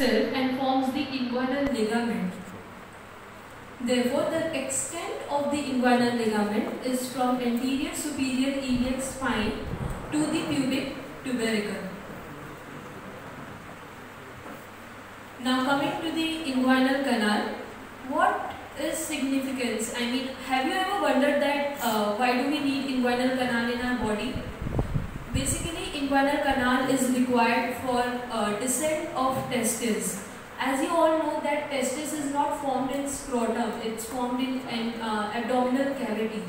itself and forms the inguinal ligament. Therefore, the extent of the inguinal ligament is from anterior superior iliac spine to the pubic tubercle. Now coming to the inguinal canal, what is significance? I mean, have you ever wondered that why do we need inguinal canal in our body? Basically, inguinal canal is required for descent of testes. As you all know that testis is not formed in scrotum, it's formed in an abdominal cavity.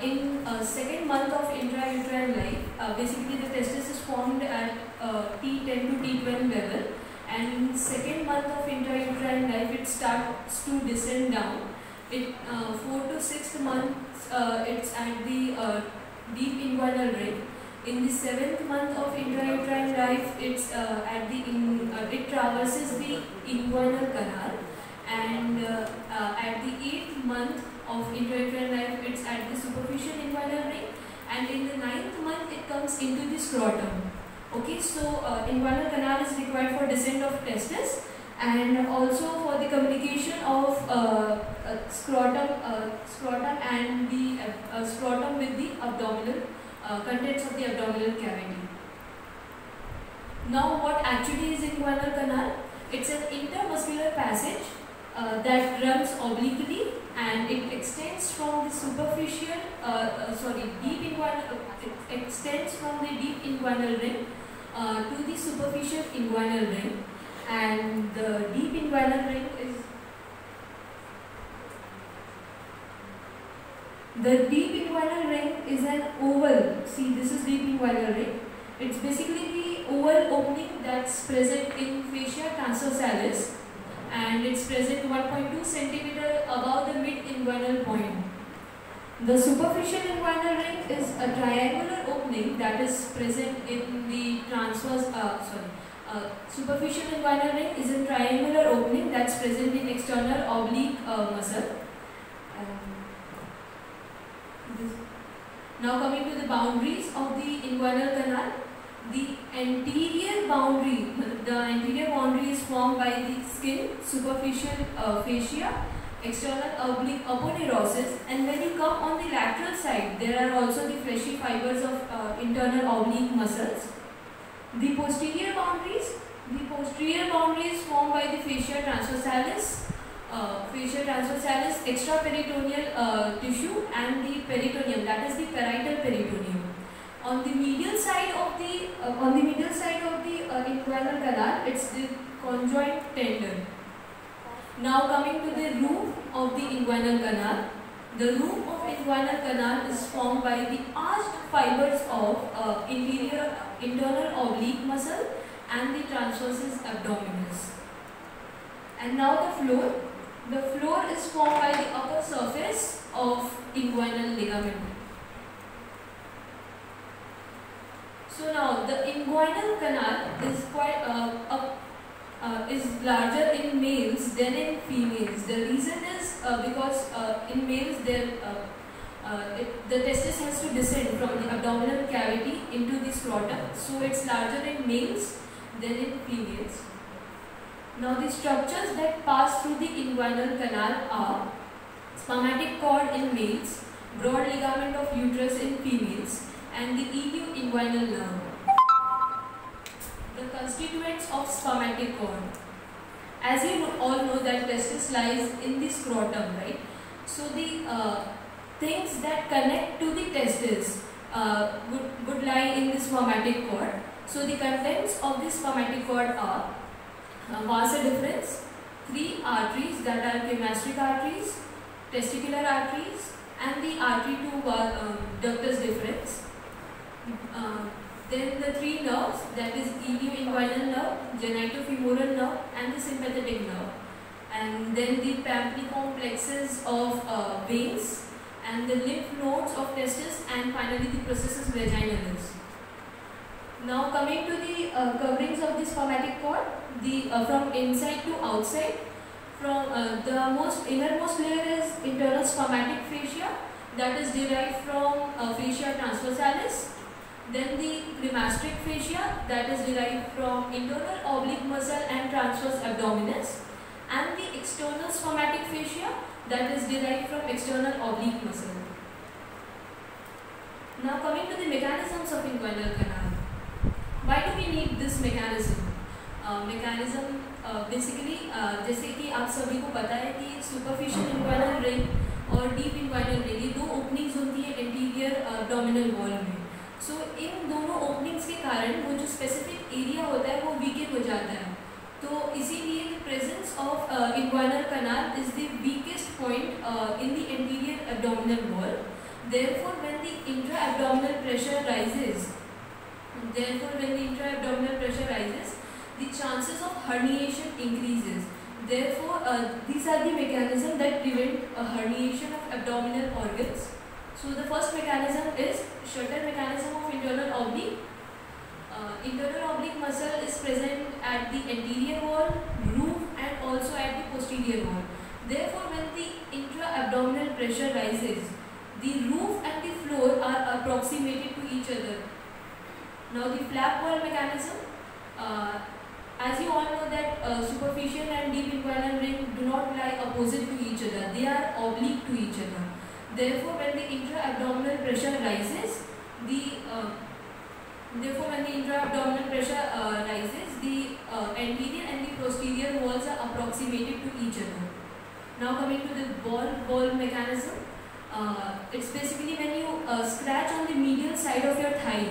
In second month of intrauterine life, basically the testis is formed at T10 to T12 level, and in second month of intrauterine life it starts to descend down. It 4 to 6 months it's at the deep inguinal ring. In the 7th month of intrauterine life, it's it traverses the inguinal canal, and at the 8th month of intrauterine life, it's at the superficial inguinal ring, and in the 9th month, it comes into the scrotum. Okay, so inguinal canal is required for descent of testis, and also for the communication of scrotum and the scrotum with the abdominal. Contents of the abdominal cavity. Now, what actually is inguinal canal? It's an intermuscular passage that runs obliquely, and it extends from the superficial, deep inguinal, it extends from the deep inguinal ring to the superficial inguinal ring, and the deep inguinal ring is. The deep inguinal ring is an oval. See, this is deep inguinal ring. It's basically the oval opening that's present in fascia transversalis, and it's present 1.2 cm above the mid-inguinal point. The superficial inguinal ring is a triangular opening that is present in the superficial inguinal ring is a triangular opening that's present in external oblique muscle. Now coming to the boundaries of the inguinal canal, the anterior boundary is formed by the skin, superficial fascia, external oblique aponeurosis, and when you come on the lateral side, there are also the fleshy fibers of internal oblique muscles. The posterior boundary is formed by the fascia transversalis, extraperitoneal tissue, and the peritoneum, that is the parietal peritoneum. On the medial side of the inguinal canal, it's the conjoint tendon. Now coming to the roof of the inguinal canal, the roof of inguinal canal is formed by the arched fibers of internal oblique muscle and the transversus abdominis. And now the floor. The floor is formed by the upper surface of inguinal ligament. So now the inguinal canal is quite is larger in males than in females. The reason is because in males the testis has to descend from the abdominal cavity into the scrotum, so it's larger in males than in females. Now the structures that pass through the inguinal canal are spermatic cord in males, broad ligament of uterus in females, and the ilioinguinal nerve. The constituents of spermatic cord. As you all know that testis lies in the scrotum, right? So the things that connect to the testis would lie in the spermatic cord. So the contents of the spermatic cord are vasa deferens, 3 arteries that are cremasteric arteries, testicular arteries, and the artery to ductus deferens. Then the 3 nerves, that is ilioinguinal nerve, genitofemoral nerve, and the sympathetic nerve. And then the pampliform plexus of veins, and the lymph nodes of testis, and finally the processus vaginalis. Now coming to the coverings of the spermatic cord, from inside to outside. From the innermost layer is internal spermatic fascia, that is derived from fascia transversalis. Then the cremasteric fascia, that is derived from internal oblique muscle and muscles abdominis, and the external spermatic fascia that is derived from external oblique muscle. Now coming to the mechanisms of inguinal canal. Why do we need this mechanism? Basically जैसे कि आप सभी को पता है कि superficial inguinal ring और deep inguinal ring ये दो ओपनिंग्स होती है इंटीरियर एब्डोमिनल वॉल में. सो इन दोनों ओपनिंग्स के कारण वो जो स्पेसिफिक एरिया होता है वो वीकेन हो जाता है. तो इसीलिए the presence of inguinal canal is the weakest point in the interior abdominal wall. Therefore, when the intra-abdominal pressure rises, the chances of herniation increases. Therefore, these are the mechanisms that prevent a herniation of abdominal organs. So, the first mechanism is shutter mechanism of internal oblique. Internal oblique muscle is present at the anterior wall, roof, and also at the posterior wall. Therefore, when the intra-abdominal pressure rises, the roof and the floor are approximated to each other. Now the flap wall mechanism, as you all know that superficial and deep inguinal ring do not lie opposite to each other, they are oblique to each other. Therefore when the intra-abdominal pressure rises, the anterior and the posterior walls are approximated to each other. Now coming to the ball mechanism. It's basically when you scratch on the medial side of your thigh,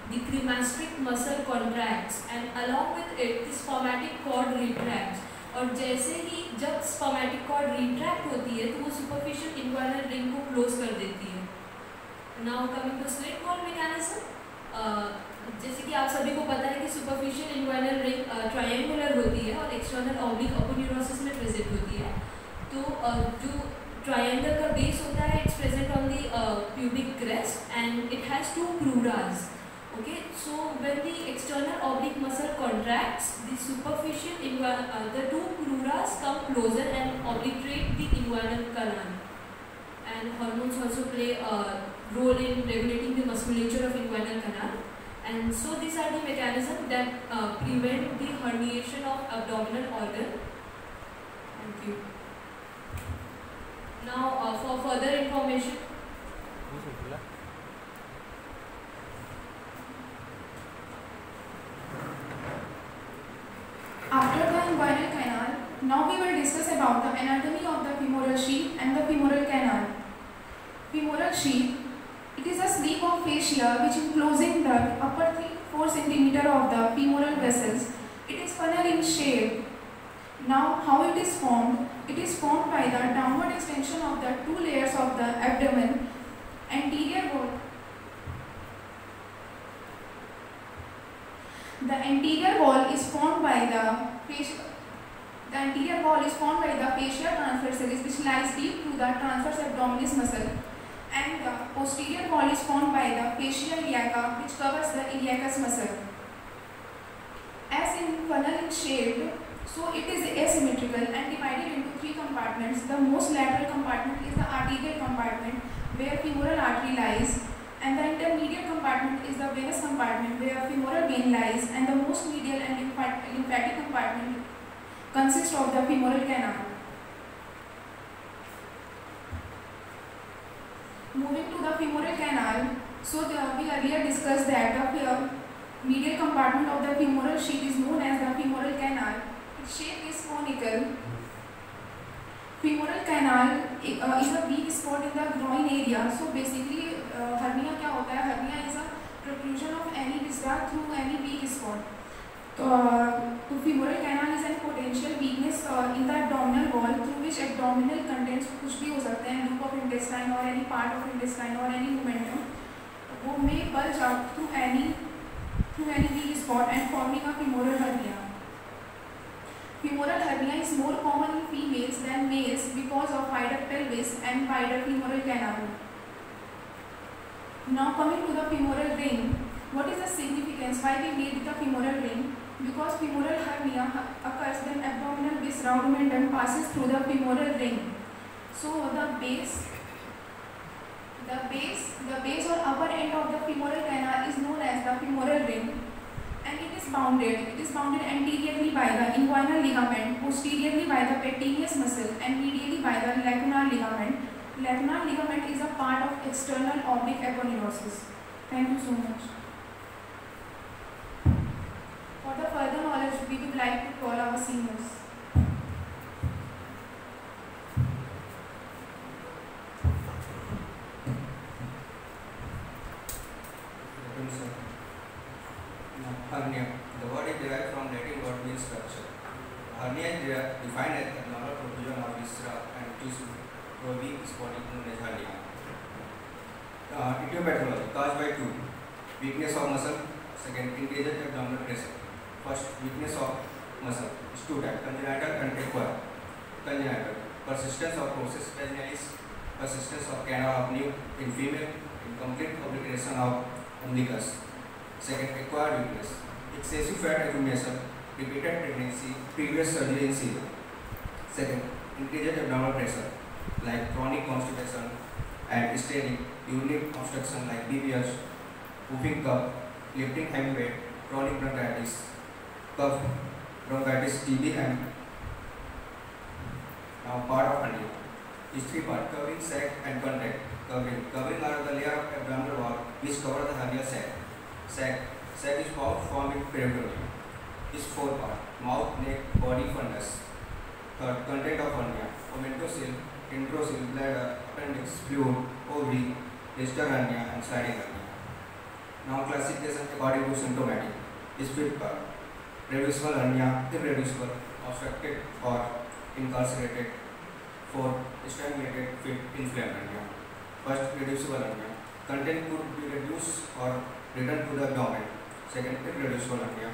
the cremasteric muscle contracts and along with it the spermatic cord retracts. और जैसे ही जब spermatic cord retract होती है तो वो superficial inguinal ring को close कर देती है. Now coming to slit wall mechanism, जैसे कि आप सभी को पता है कि superficial inguinal ring triangular होती है और external oblique aponeurosis में present होती है. तो जो ट्रायंगल का बेस होता है it's present on the pubic crest and it has two cruras. Okay, so when the external oblique muscle contracts, the superficial the two cruras come closer and obliterate the inguinal canal. And hormones also play a role in regulating the musculature of inguinal canal. And so these are the mechanisms that prevent the herniation of abdominal organ. Thank you. Now for further information, after the inguinal canal, now we will discuss about the anatomy of the femoral sheath and the femoral canal. Femoral sheath, it is a sleeve of fascia which enclosing the upper 3-4 cm of the femoral vessels. It is funnel in shape. Now how it is formed? It is formed by the downward extension of the two layers of the abdomen. Anterior wall. The anterior wall is formed by the fascia. The anterior wall is formed by the fascia transversalis, which lies deep to the transverse abdominis muscle, and the posterior wall is formed by the fascia iliaca, which covers the iliacus muscle. As in funnel in shape, so it is asymmetrical and divided into 3 compartments. The most lateral compartment is the arterial compartment where femoral artery lies, and the intermediate compartment is the venous compartment where femoral vein lies, and the most medial and lymphatic compartment consists of the femoral canal. Moving to the femoral canal, so we earlier discussed that the medial compartment of the femoral sheath is known as the femoral canal. Its shape is conical. Femoral canal is a weak spot in the groin area. So basically, hernia क्या होता है? Hernia is a protrusion of any viscera through any weak spot. So femoral canal is a potential weakness in the abdominal wall through which abdominal contents कुछ भी हो सकते हैं, loop of intestine or any part of intestine or any momentum, वो may bulge out through any weak spot and forming a femoral hernia. Femoral hernia is more common in females than males because of wider pelvis and wider femoral canal. Now coming to the femoral ring, what is the significance? Why we need the femoral ring? Because femoral hernia occurs when abdominal viscera omentum passes through the femoral ring. So the base or upper end of the femoral canal is known as the femoral ring. and it is bounded anteriorly by the inguinal ligament, posteriorly by the peteneus muscle, and medially by the lacunar ligament. Lacunar ligament is a part of external oblique aponeurosis. Thank you so much. For the further knowledge, we would like to call our seniors. Hernia. The word is derived from Latin word means structure. Hernia is defined as the abnormal protrusion of viscera and tissue to a weak body known as hernia. Etiology caused by two: weakness of muscle, second increased abdominal pressure. First, weakness of muscle is two types: congenital and acquired. Congenital: persistence of process vaginalis, persistence of canal of new in female, incomplete obliteration of umbilicus. Second, acquired weakness: excessive fat accumulation, repeated pregnancy, previous surgery in seizure. Second, increased abdominal pressure like chronic constipation and straining, urinary obstruction like BBS, whooping cough, lifting heavy weight, chronic bronchitis, cough, bronchitis, TB, and now part of hernia. Is three part: covering, sac, and contact. Covering are the layer of abdominal wall which cover the hernia sac. Sac is formed in peritoneum. Is four part: mouth, neck, body, fundus. Third, content of hernia: omentocele, introcele, bladder, appendix, fluid, ovary, distal hernia, and sliding hernia. Now classification according to symptomatic. Is fifth part: reducible hernia, irreducible, obstructed or incarcerated. Fourth, strangulated, fit, inflamed hernia. First, reducible hernia. Content could be reduced or return to the abdomen. Second, irreducible hernia.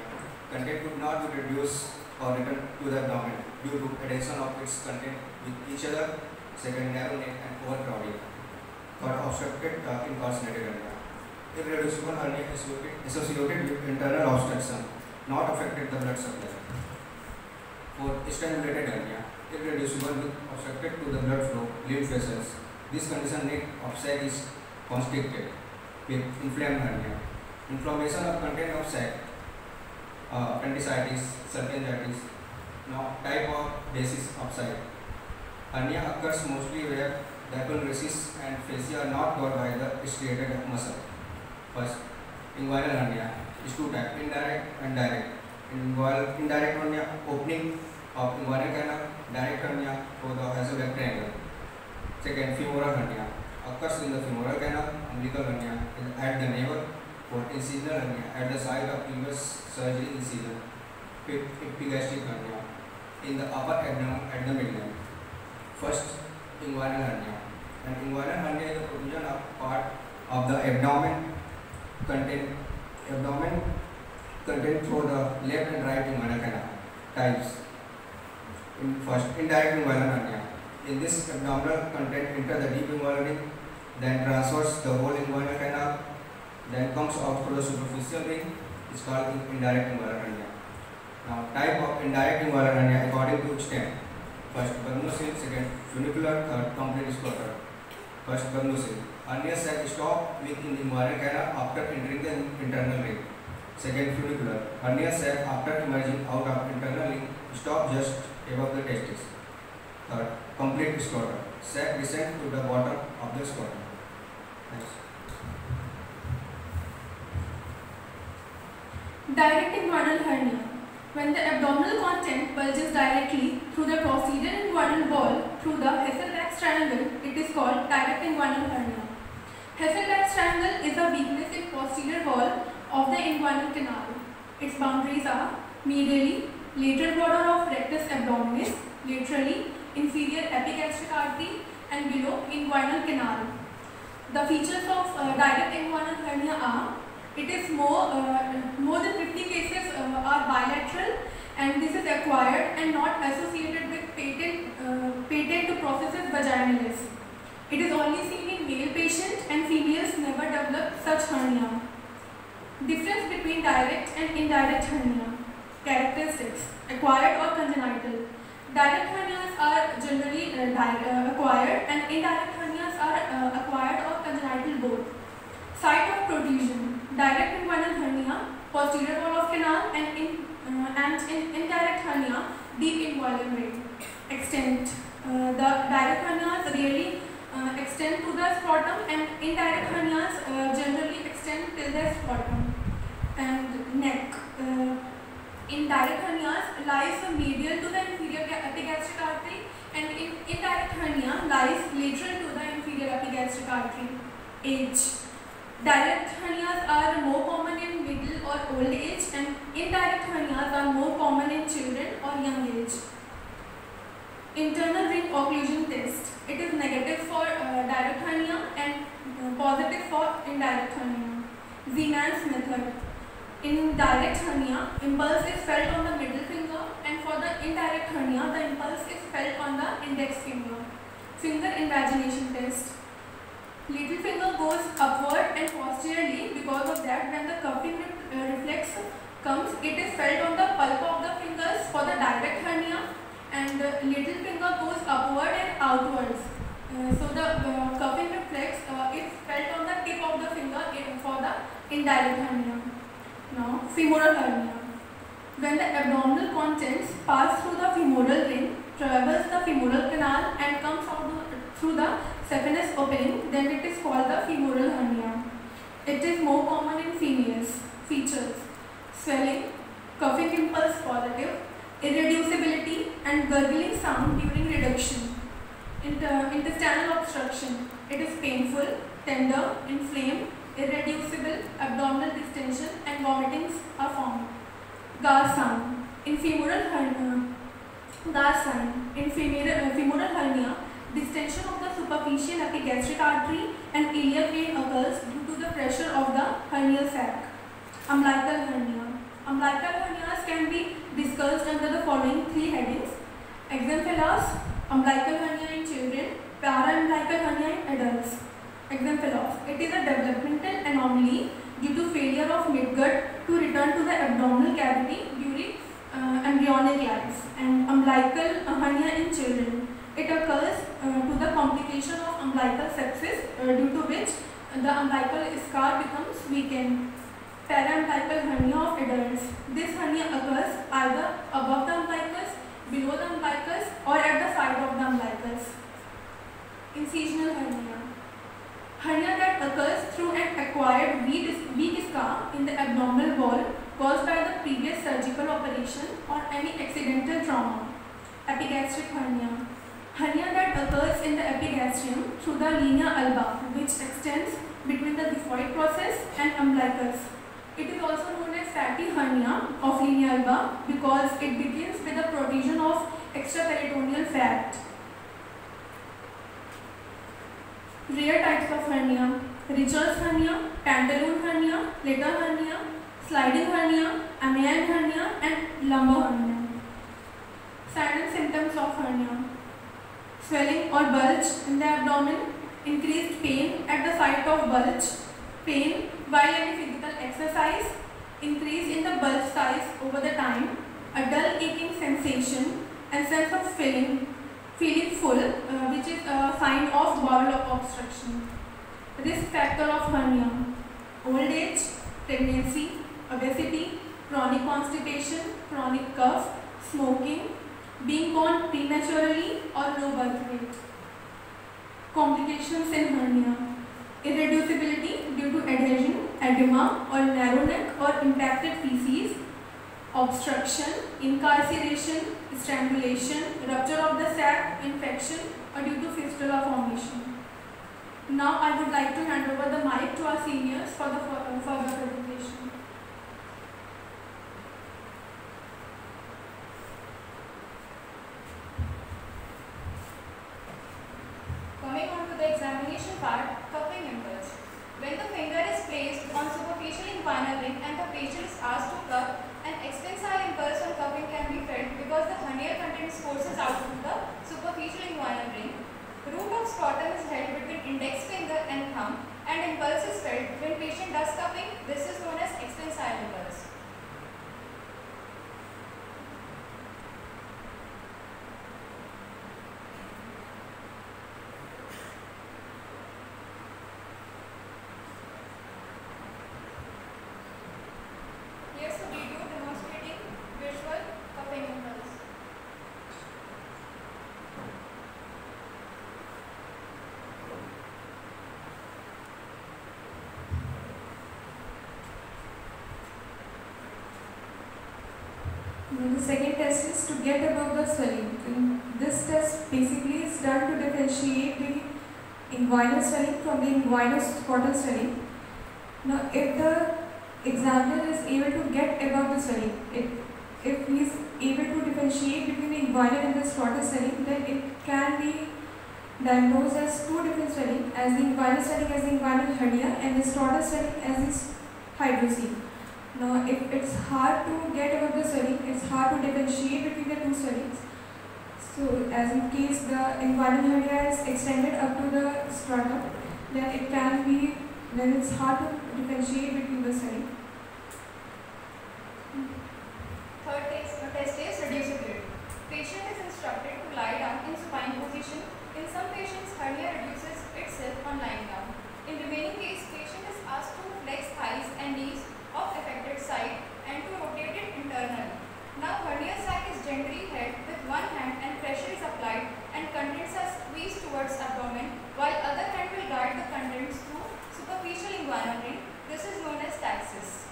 Content could not be reduced or return to the abdomen due to adhesion of its content with each other. Second, narrow neck and overcrowding. Third, obstructed incarcerated hernia. Irreducible hernia associated with internal obstruction, not affected the blood supply. Fourth, strangulated hernia. Irreducible with obstructed to the blood flow, lymph vessels. This condition neck of sac is constricted with inflamed hernia. Inflammation of content of sac, appendicitis, salpingitis. Now, type of basis of sac. Hernia occurs mostly where the aponeurosis and fascia are not covered by the striated muscle. First, inguinal hernia is two types: indirect and direct. Indirect hernia, opening of inguinal canal, direct hernia through the hazelback triangle. Second, femoral hernia occurs in the femoral canal, umbilical hernia at the navel, or incisional hernia at the site of previous surgery incision. Fifth, epigastric hernia in the upper abdomen at the midline. First, inguinal hernia. And inguinal hernia is the protrusion of part of the abdomen content through the left and right inguinal canal. Types. First, indirect inguinal hernia. In this, abdominal content enter the deep inguinal ring, then transverse the whole inguinal canal, then comes out through the superficial ring. Is called indirect inguinal hernia. Now, type of indirect inguinal hernia according to extent. First, Bernoussil. Second, funicular. Third, complete scrotal. First, Bernoussil. Hernia sac stop within the inguinal canal after entering the internal ring. Second, funicular. Hernia sac after emerging out of internal ring stop just above the testis. Third, complete scrotal. Sac descend to the bottom of the scrotum. Next. Direct inguinal hernia. When the abdominal content bulges directly through the posterior inguinal wall through the Hasselback's triangle, it is called direct inguinal hernia. Hasselback's triangle is a weakness in posterior wall of the inguinal canal. Its boundaries are medially, lateral border of rectus abdominis, laterally, inferior epigastric artery, and below inguinal canal. The features of direct inguinal hernia are: it is more than 50 cases are bilateral, and this is acquired and not associated with patent processus vaginalis. It is only seen in male patient, and females never develop such hernia. Difference between direct and indirect hernia. Characteristics: acquired or congenital. Direct hernias are generally acquired, and indirect hernias are acquired or congenital both. Site of protrusion. Direct inguinal hernia posterior wall of canal, and in indirect hernia, deep inguinal vein. Extent. The direct hernias really extend to the scrotum, and indirect hernias generally extend till the scrotum. And neck. Indirect hernias lies medial to the inferior epigastric artery, and indirect hernia lies lateral to the inferior epigastric artery. Age. Direct hernias are more common in middle or old age, and indirect hernias are more common in children or young age. Internal ring occlusion test. It is negative for direct hernia and positive for indirect hernia. Zenan's method. In direct hernia, impulse is felt on the middle finger, and for the indirect hernia, the impulse is felt on the index finger. Finger invagination test. Little finger goes upward and posteriorly. Because of that, when the cupping reflex comes, it is felt on the pulp of the fingers for the direct hernia, and little finger goes upward and outwards. So the cupping reflex is felt on the tip of the finger for the indirect hernia. Now, femoral hernia. When the abdominal contents pass through the femoral ring, travels the femoral canal and comes out through the saphenous opening, then it is called the femoral hernia. It is more common in females. Features: swelling, coughing impulse positive, irreducibility and gurgling sound during reduction. Intestinal obstruction. It is painful, tender, inflamed, irreducible, abdominal distension and vomitings are formed. Gar sign. In femoral hernia, femoral hernia, distension of the superficial epigastric artery and iliac vein occurs due to the pressure of the hernial sac. Umbilical hernia. Umbilical hernias can be discussed under the following three headings: exemphalous, umbilical hernia in children, para-umbilical hernia in adults. Exemphalous. It is a developmental anomaly due to failure of midgut to return to the abdominal cavity during embryonic life. And umbilical hernia in children. It occurs to the complication of umbilical sepsis due to which the umbilical scar becomes weakened. Para-umbilical hernia of adults. This hernia occurs either above the umbilicus, below the umbilicus or at the side of the umbilicus. Incisional hernia. Hernia that occurs through an acquired weak scar in the abdominal wall caused by the previous surgical operation or any accidental trauma. Epigastric hernia. Hernia that occurs in the epigastrium through the linea alba, which extends between the xiphoid process and umbilicus. It is also known as fatty hernia of linea alba because it begins with the protrusion of extraperitoneal fat. Rare types of hernia: Richards hernia, pantaloon hernia, letter hernia, sliding hernia, Amiens hernia and lumbar hernia. Signs and symptoms of hernia: swelling or bulge in the abdomen, increased pain at the site of bulge, pain while any physical exercise, increase in the bulge size over the time, a dull aching sensation and sense of feeling full, which is a sign of bowel obstruction. Risk factor of hernia: old age, pregnancy, obesity, chronic constipation, chronic cough, smoking, being born prematurely or low birth weight. Complications in hernia: irreducibility due to adhesion, edema or narrow neck or impacted feces, obstruction, incarceration, strangulation, rupture of the sac, infection or due to fistula formation. Now I would like to hand over the mic to our seniors for the further presentation. Coming on to the examination part, cupping impulse. When the finger is placed on superficial inguinal ring and the patient is asked to cup, an extensile impulse on cupping can be felt because the hernia contains forces out through the superficial inguinal ring. Root of scrotum is held between index finger and thumb and impulse is felt when patient does cupping. This is known as extensile impulse. And the second test is to get above the swelling. And this test basically is done to differentiate the inguinal swelling from the inguinal-squattal swelling. Now, if the examiner is able to get above the swelling, if he is able to differentiate between the inguinal and the squattal swelling, then it can be diagnosed as two different swelling, as the inguinal swelling as the inguinal hernia and the squattal swelling as the hydrocele. Now, if it's hard to get above the swelling, it's hard to differentiate between the two swellings. So, as in case the inguinal hernia is extended up to the scrotum, then it's hard to differentiate between the swelling. Third test is reducibility. Patient is instructed to lie down in supine position. In some patients, hernia reduces itself on lying down. In remaining case, patient is asked to flex thighs and knees of affected side and to rotate it internally. Now, hernia sac is gently held with one hand and pressure is applied and contents are squeezed towards abdomen, while other hand will guide the contents through superficial inguinal ring. This is known as taxis.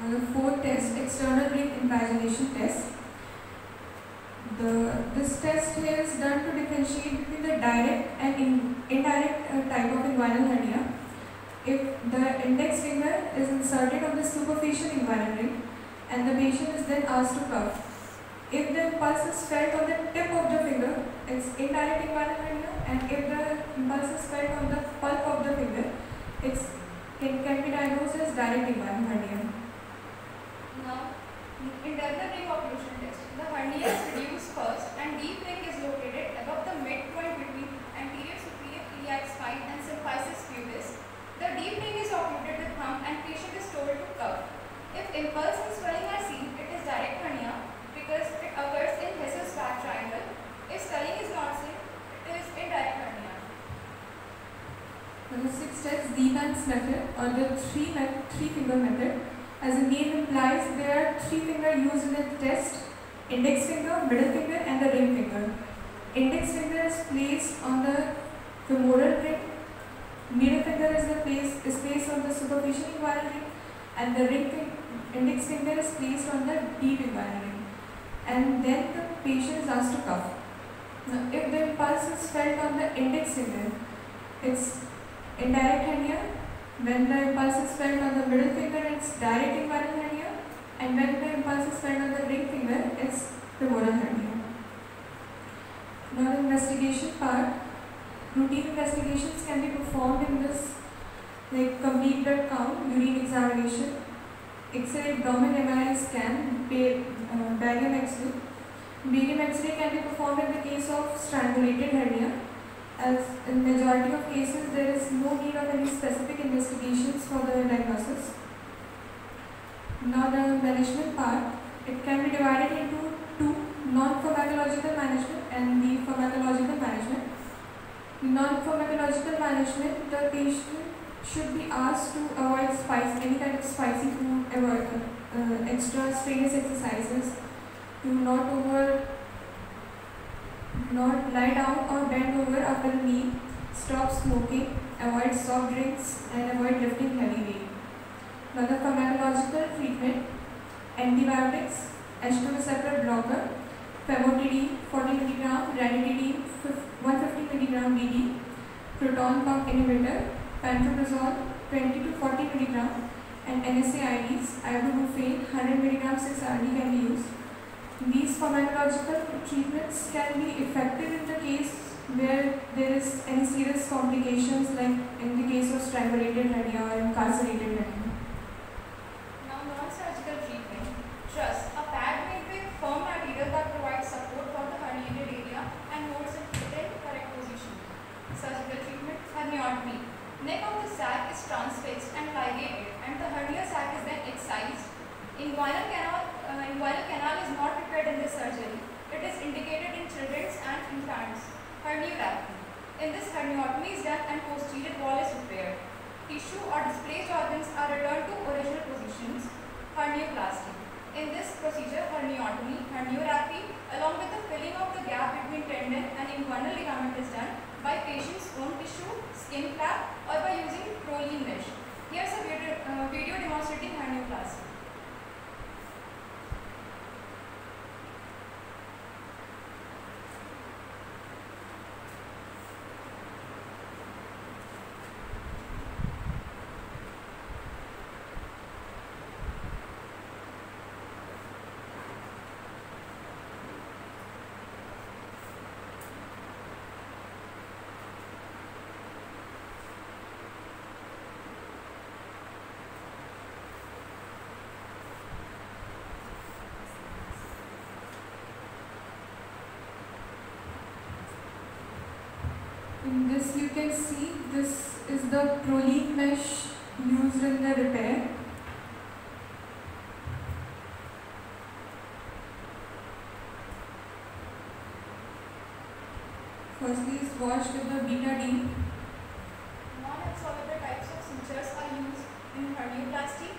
The fourth test, external ring invagination test. This test here is done to differentiate between the direct and indirect type of inguinal hernia. If the index finger is inserted on the superficial inguinal ring and the patient is then asked to cuff. If the impulse is felt on the tip of the finger, it's indirect inguinal hernia, and if the impulse is felt on the pulp of the finger, it can be diagnosed as direct inguinal hernia. Now, internal ring occlusion test. The hernia is reduced first and deep ring is located above the midpoint between anterior superior iliac spine and symphysis pubis. The deep ring is occluded with thumb and patient is told to cuff. If impulse and swelling are seen, it is direct hernia because it occurs in Hessel's back triangle. If swelling is not seen, it is indirect hernia. The sixth test, Zeeman's method or the three finger method. As the name implies, there are three fingers used in the test: index finger, middle finger, and the ring finger. Index finger is placed on the femoral ring. Middle finger is placed on the superficial inguinal ring, and the index finger is placed on the deep inguinal ring. And then the patient is asked to cuff. Now, if the impulse is felt on the index finger, it's indirect hernia. When the impulse is felt on the middle finger, it's direct inguinal hernia, and when the impulse is felt on the ring finger, it's femoral hernia. Now, the investigation part. Routine investigations can be performed in this, like complete blood count, urine examination, X-ray, abdomen, MRI scan, barium X-ray. Barium X-ray can be performed in the case of strangulated hernia. As in majority of cases, there is no need of any specific investigations for the diagnosis. Now, the management part, it can be divided into two: non-pharmacological management and the pharmacological management. In non-pharmacological management, the patient should be asked to avoid any kind of spicy food, avoid extra strenuous exercises, to not lie down or bend over after a meal, stop smoking, avoid soft drinks, and avoid lifting heavy weight. Now, the pharmacological treatment: antibiotics, H2 receptor blocker, famotidine 40 mg, ranitidine 150 mg BD, proton pump inhibitor, pantoprazole 20 to 40 mg, and NSAIDs, ibuprofen 100 mg 6 RD can be used. These pharmacological treatments can be effective in the case where there is any serious complications, like in the case of strangulated hernia or incarcerated hernia. Now, non-surgical treatment. Truss, a pad made with firm material that provides support for the herniated area and holds it in correct position. Surgical treatment: herniotomy. Neck of the sac is transfixed and ligated, and the hernia sac is then excised. Inguinal canal is not prepared in this surgery. It is indicated in children and infants. Herniorrhaphy. In this, herniotomy is done and posterior wall is repaired. Tissue or displaced organs are returned to original positions. Hernioplasty. In this procedure, herniotomy, herniorrhaphy, along with the filling of the gap between tendon and inguinal ligament is done by patient's own tissue, skin flap, or by using Crowley mesh. Here's a video demonstrating hernioplasty. this you can see this is the Prolene mesh used in the repair. Firstly is washed with the betadine. Non-absorbable types of sutures are used in hernioplasty.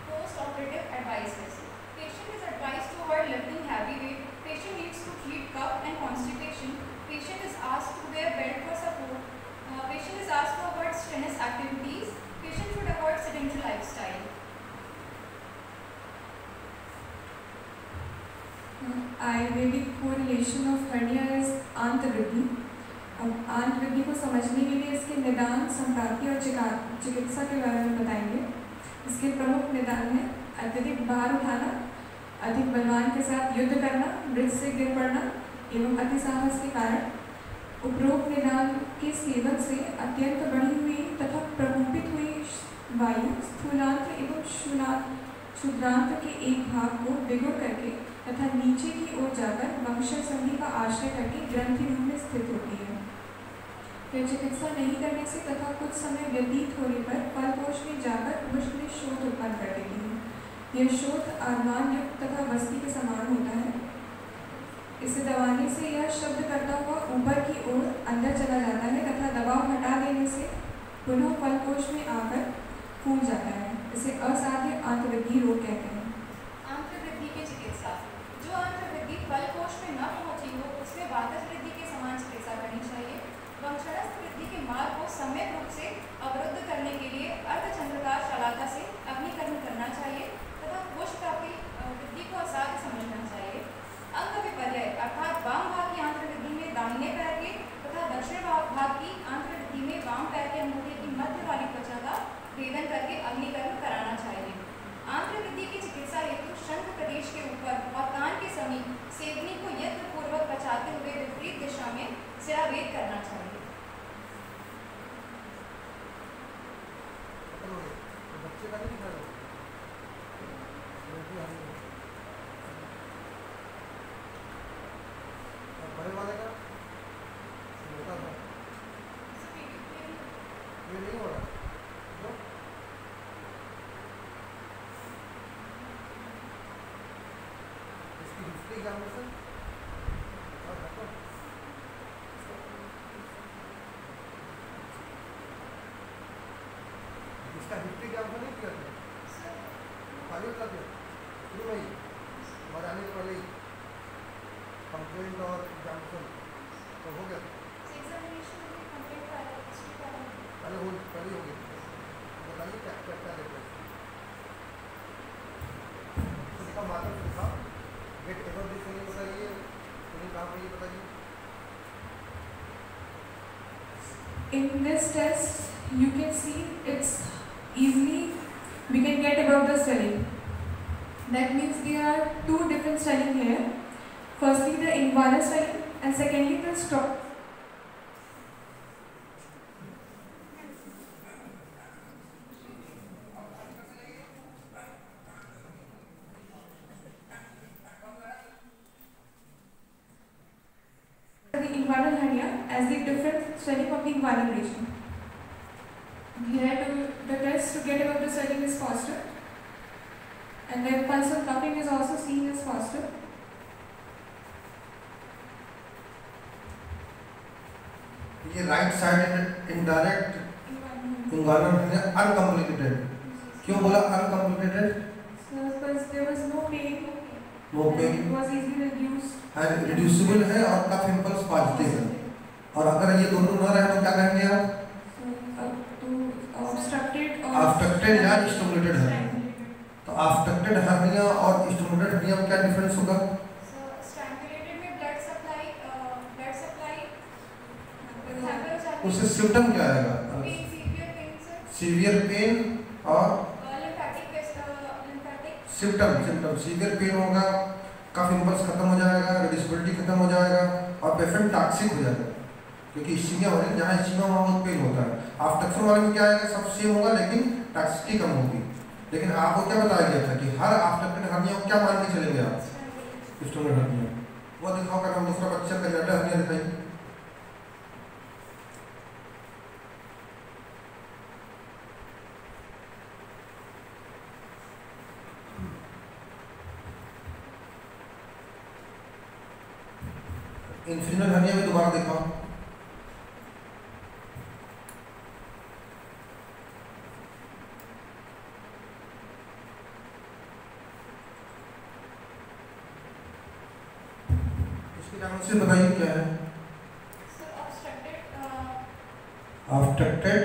Post-operative advices. Patient is advised to avoid lifting heavy weight. Patient needs to treat cough and constipation. Patient is asked to wear belt for support. Patient is asked to avoid strenuous activities. Patient should avoid sedentary lifestyle. Ayurvedic correlation of hernia is आंत वृद्धि। अब आंत वृद्धि को समझने के लिए इसके निदान, संप्राप्ति और चिकित्सा के बारे में बताएंगे। इसके प्रमुख निदान हैं अत्यधिक भार उठाना, अधिक बलवान के साथ युद्ध करना, ब्रिज से गिर पड़ना एवं अति साहस के कारण। उपरोक्त निदान के सेवन से अत्यंत बढ़ी हुई तथा प्रकोपित हुई वायु स्थूलांत्र एवं क्षुद्रांत्र के एक भाग को बिगुड़ करके तथा नीचे की ओर जाकर वंशज संधि का आश्रय करके ग्रंथि रूप में स्थित होती है। फिर चिकित्सा नहीं करने से तथा कुछ समय व्यतीत होने पर फलकोश में जाकर उष्ण में शोथ उत्पन्न कर देती है। यह शोथ आर्मान युक्त तथा वस्ती के समान होता है। इसे दबाने से यह शब्द करता हुआ ऊपर की ओर अंदर चला जाता है तथा दबाव हटा देने से पुनः फलकोश में आकर फूल जाता है। इसे असाध्य आंतवृद्धि रोग कहते हैं। आंतवृद्धि की चिकित्सा। जो आंतवृद्धि फलकोश में न पहुंची हो उसमें वातज वृद्धि के समान चिकित्सा करनी चाहिए। वंशनस्थ वृद्धि के मार्ग को सम्यक रूप से अवरुद्ध करने के लिए अर्धचंद्राकार शलाका से अग्निकर्म करना चाहिए तथा कोश प्राप्ति वृद्धि को असाध्य समझना चाहिए। अंग विपर्य अर्थात वाम भाग की आंतवृद्धि में दाहिने पैर के तथा दक्षिण भाग की आंतवृद्धि में वाम पैर के अंगूठे की मध्य वाली त्वचा का भेदन करके अग्निकर्म कराना चाहिए। आंतवृद्धि की चिकित्सा हेतु शंख प्रदेश के ऊपर और कान के समीप सेवनी को यत्नपूर्वक बचाते हुए विपरीत दिशा में सिरावेद करना चाहिए। इसका हिस्ट्री क्या नहीं किया था खाली कर दिया शुरू में ही हमारे आने के पहले ही कंप्लेंट और एग्जामिनेशन तो हो गया पहले हो गया। बताइए क्या क्या क्या लेते हैं उसका माध्यम सीखा गेट एवर दिस नहीं बताइए उन्हें कहाँ पर ये बताइए। In this test, you can see it's easily we can get above the swelling. That means there are two different swelling here. Firstly, the inguinal swelling, and secondly, the stomach. The inguinal hernia as the different swelling of the inguinal region. Here the test to get above the swelling is faster, and the pulse of cupping is also seen as faster. ये right side indirect इंगानल है uncomplicated. क्यों बोला uncomplicated? Because there was no pain. No pain. It was easily reduced. है reducible है और कफ impulse positive है। और अगर ये दोनों न रहे तो क्या कहेंगे आप? ऑब्स्ट्रक्टेड या स्टिमुलेटेड हर्निया। तो ऑब्स्ट्रक्टेड हर्निया और स्टिमुलेटेड हर्निया में क्या डिफरेंस होगा? स्ट्रैंगुलेटेड में ब्लड सप्लाई उससे सिम्टम क्या आएगा? सीवियर पेन और सिम्टम सीवियर पेन होगा, कफ इंपल्स खत्म हो जाएगा, रेडिस्बिलिटी खत्म हो जाएगा और पेशेंट टॉक्सिक हो जाएगा, क्योंकि इस्चीमिया हो रही है, जहाँ इस्चीमिया वहाँ बहुत पेन होता है। ऑब्स्ट्रक्शन वाले में क्या आएगा? सब सेम होगा लेकिन टॉक्सिसिटी कम होगी। लेकिन आपको क्या बताया गया था कि हर ऑब्स्ट्रक्टेड हर्निया को क्या मान के चलेंगे आप? Stimulated hernia. वो दिखाओ, कर हम दूसरा बच्चा कंजेनिटल हर्निया दिखाइए। इन्फिजिनल हर्निया में दोबारा दिखाओ। इसकी डायग्नोसिस बताइए क्या है? Obstructed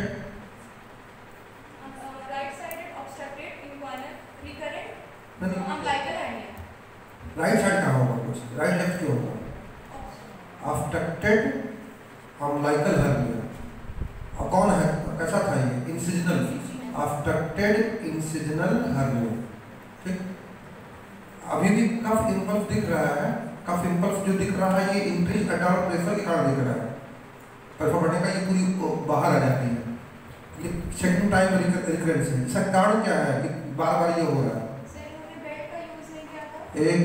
right sided obstructed inguinal recurrent नहीं, अम्बिलिकल हर्निया। राइट साइड कहाँ होगा? कुछ राइट लेफ्ट क्यों होगा? Obstructed umbilical hernia. और कौन है? कैसा था ये? इंसिजनल। Obstructed incisional hernia. ठीक, अभी भी कफ इंपल्स दिख रहा है। कफ इंपल्स जो दिख रहा है ये इंक्रीज एडाल्ट प्रेशर के कारण दिख रहा है। प्रेशर बढ़ने का ये पूरी बाहर आ जाती है। ये सेकंड टाइम रिकरेंस है। इसका कारण क्या है कि बार बार ये हो रहा है? सर उन्होंने बेड का यूज नहीं किया था एक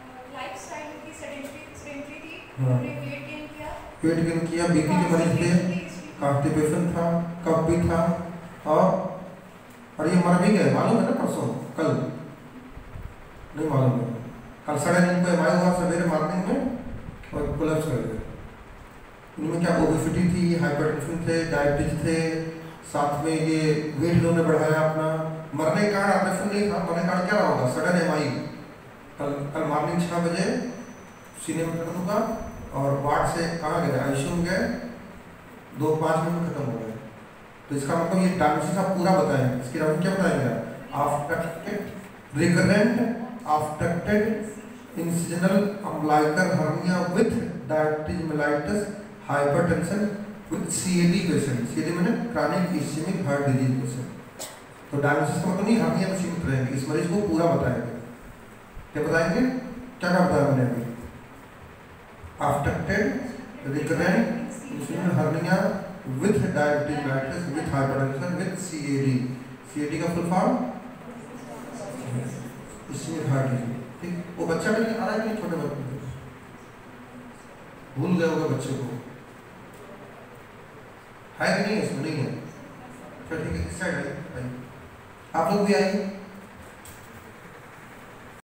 और लाइफस्टाइल की सेडेंटरी थी। हाँ। उन्होंने वेट गेन किया, बीपी के मरीज थे, कॉन्स्टिपेशन था, कफ भी था और ये मर भी गए, मालूम है ना? परसों कल नहीं मालूम है, कल 9:30 को एमआई हुआ सवेरे मॉर्निंग में और कोलैप्स कर गए। इनमें क्या ओबेसिटी थी, हाइपरटेंशन थे, डायबिटीज थे, साथ में ये वेट इन्होंने बढ़ाया अपना। मरने का कारण ऑपरेशन नहीं था, मरने का कारण क्या होगा? Sudden MI. कल मॉर्निंग 6 बजे सीने में दर्द हुआ और वार्ड से कहाँ गए? आईसीयू में गए, 2-5 मिनट में खत्म हो गए। तो इसका मतलब ये डायग्नोसिस आप पूरा बताएंगे। इसके नाम क्या बताएंगे? Obstructed recurrent obstructed incisional umbilical hernia with diabetes mellitus hypertension with CAD patient. CAD मैंने chronic ischaemic heart disease patient. तो डायग्नोसिस का मतलब नहीं हर्निया में सीमित रहेंगे, इस मरीज को पूरा बताएंगे। क्या बताएंगे? क्या क्या बताया मैंने अभी? Obstructed recurrent incisional hernia with diabetes mellitus with hypertension with CAD. CAD का full form ischaemic heart disease. ठीक, वो बच्चा भी नहीं आ रहा है कि छोटे बच्चे भूल गए होगा बच्चे को, है कि नहीं? इसमें नहीं है। चलो ठीक है, इस साइड आइए, आप लोग भी आइए।